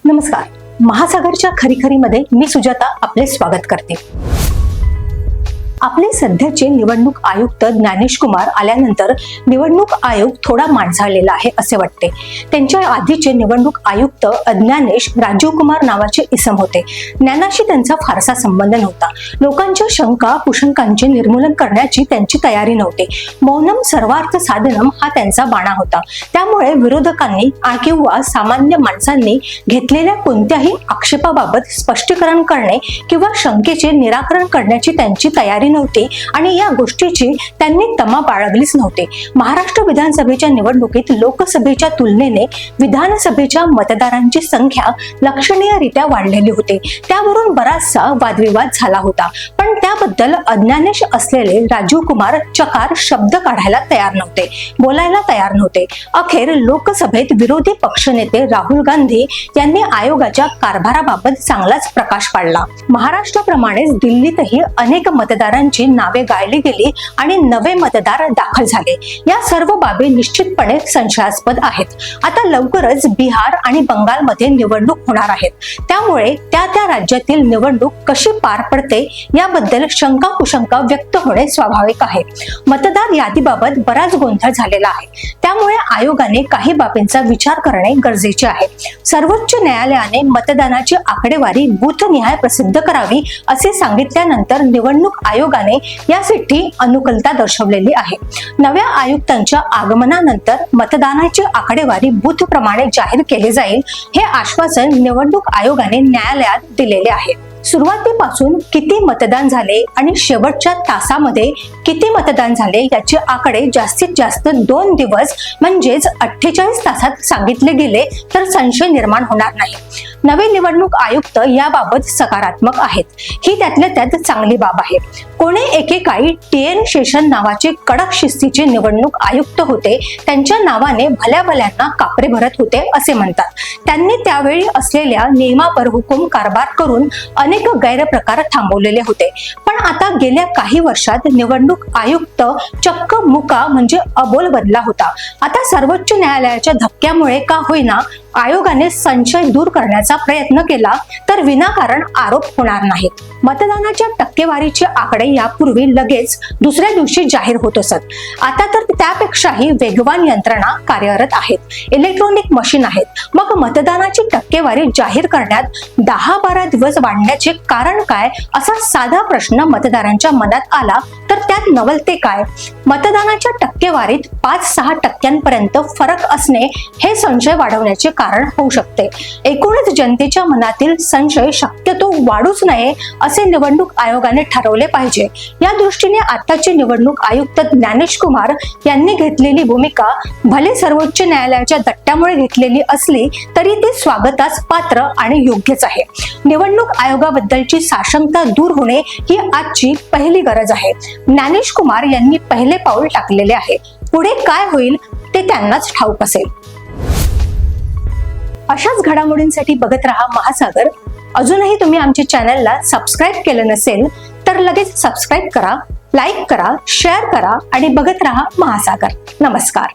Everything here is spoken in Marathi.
नमस्कार. महासागरच्या खरीखरीमध्ये मी सुजाता आपले स्वागत करते. आपले सध्याचे निवडणूक आयुक्त ज्ञानेश कुमार आल्यानंतर निवडणूक आयोग थोडा मांझाळलेला आहे असे वाटते. त्यांच्या आधीचे निवडणूक आयुक्त अज्ञानेश राजीव कुमार नावाचे इसम होते. ज्ञानाशी त्यांचा फारसा संबंध नव्हता. लोकांच्या शंका कुशंकांचे निर्मूलन करण्याची त्यांची तयारी नव्हती. मौनम सर्वार्थ साधनम हा त्यांचा बाणा होता. त्यामुळे विरोधकांनी किंवा सामान्य माणसांनी घेतलेल्या कोणत्याही आक्षेपाबाबत स्पष्टीकरण करणे किंवा शंकेचे निराकरण करण्याची त्यांची तयारी नव्हती आणि या गोष्टीची त्यांनी तमा बाळगलीच नव्हती. महाराष्ट्र विधानसभेच्या निवडणुकीत लोकसभेच्या तुलनेने विधानसभेच्या मतदारांची संख्या लक्षणीयरित्या वाढलेली होती. त्यावरून बराचसा वादविवाद झाला होता. पण त्याबद्दल अज्ञानेश असलेले राजीव कुमार चकार शब्द काढायला तयार नव्हते, बोलायला तयार नव्हते. अखेर लोकसभेत विरोधी पक्षनेते राहुल गांधी यांनी आयोगाच्या कारभाराबाबत चांगलाच प्रकाश पाडला. महाराष्ट्राप्रमाणेच दिल्लीतही अनेक मतदारांची नावे गाळली गेली आणि नवे मतदार दाखल झाले. या सर्व बाबी निश्चितपणे संशयास्पद आहेत. आता लवकरच बिहार आणि बंगालमध्ये निवडणूक होणार आहेत. त्यामुळे त्या राज्यातील निवडणूक कशी पार पडते याबद्दल शंका कुशंका व्यक्त होणे स्वाभाविक आहे. मतदार यादीबाबत बराच गोंधळ झालेला आहे. त्यामुळे आयोगाने काही बाबींचा विचार करणे गरजेचे आहे. सर्वोच्च न्यायालयाने मतदानाची आकडेवारी बूथनिहाय प्रसिद्ध करावी असे सांगितल्यानंतर निवडणूक आयोगाने यासाठी अनुकूलता दर्शवलेली आहे. नव्या आयुक्तांच्या आगमनानंतर मतदानाची आकडेवारी बूथ प्रमाणे जाहीर केली जाईल हे आश्वासन निवडणूक आयोगाने न्यायालयात दिलेले आहे. सुरुवातीपासून किती मतदान झाले आणि शेवटच्या तासामध्ये किती मतदान झाले याचे आकडे जास्तीत जास्त 2 दिवस म्हणजेच 48 तासात सांगितले गेले तर संशय निर्माण होणार नाही. नवे निवडणूक आयुक्त याबाबत सकारात्मक आहेत. ही त्यातल्या त्यात चांगली बाब आहे. कोणी एकेकाळी TN शेषन नावाचे कडक शिस्तीचे निवडणूक आयुक्त होते. त्यांच्या नावाने भल्या भल्यांना कापरे भरत होते असे म्हणतात. त्यांनी त्यावेळी असलेल्या नियमापर हुकूम कारभार करून अनेक गैरप्रकार थांबवलेले होते. पण आता गेल्या काही वर्षात निवडणूक आयुक्त चक्क मुका म्हणजे अबोल बनला होता. आता सर्वोच्च न्यायालयाच्या धक्क्यामुळे का होईना आयोगाने संशय दूर करण्याचा प्रयत्न केला तर विनाकारण आरोप होणार नाहीत. मतदानाच्या टक्केवारीचे आकडे यापूर्वी लगेच दुसऱ्या दिवशी जाहीर होत असत. आता तर त्यापेक्षाही वेगवान यंत्रणा कार्यरत आहेत. इलेक्ट्रॉनिक मशीन आहेत. मग मतदानाची टक्केवारी जाहीर करण्यात 10-12 दिवस वाढण्याचे कारण काय असा साधा प्रश्न मतदारांच्या मनात आला तर त्यात नवलते काय? मतदानाच्या टक्केवारीत 5-6% फरक असणे हे संशय वाढवण्याचे कारण होऊ शकते. एकूणच जनतेच्या मनातील संशय शक्यतो वाढूच नये असे निवडणूक आयोगाने ठरवले पाहिजे. या दृष्टीने आताचे निवडणूक आयुक्त ज्ञानेश कुमार यांनी घेतलेली भूमिका भले सर्वोच्च न्यायालयाच्या दट्ट्यामुळे घेतलेली असली तरी ते स्वागतास पात्र आणि योग्यच आहे. निवडणूक आयोगाबद्दलची साशंकता दूर होणे ही आजची पहिली गरज आहे. ज्ञानेश कुमार यांनी पहिले पाऊल टाकलेले आहे. पुढे काय होईल ते त्यांनाच ठाऊक असेल. अशाच घडामोडींसाठी बघत रहा महासागर. अजूनही तुम्ही आमच्या चॅनलला सबस्क्राईब केलं नसेल तर लगेच सबस्क्राईब करा, लाईक करा, शेअर करा आणि बघत रहा महासागर. नमस्कार.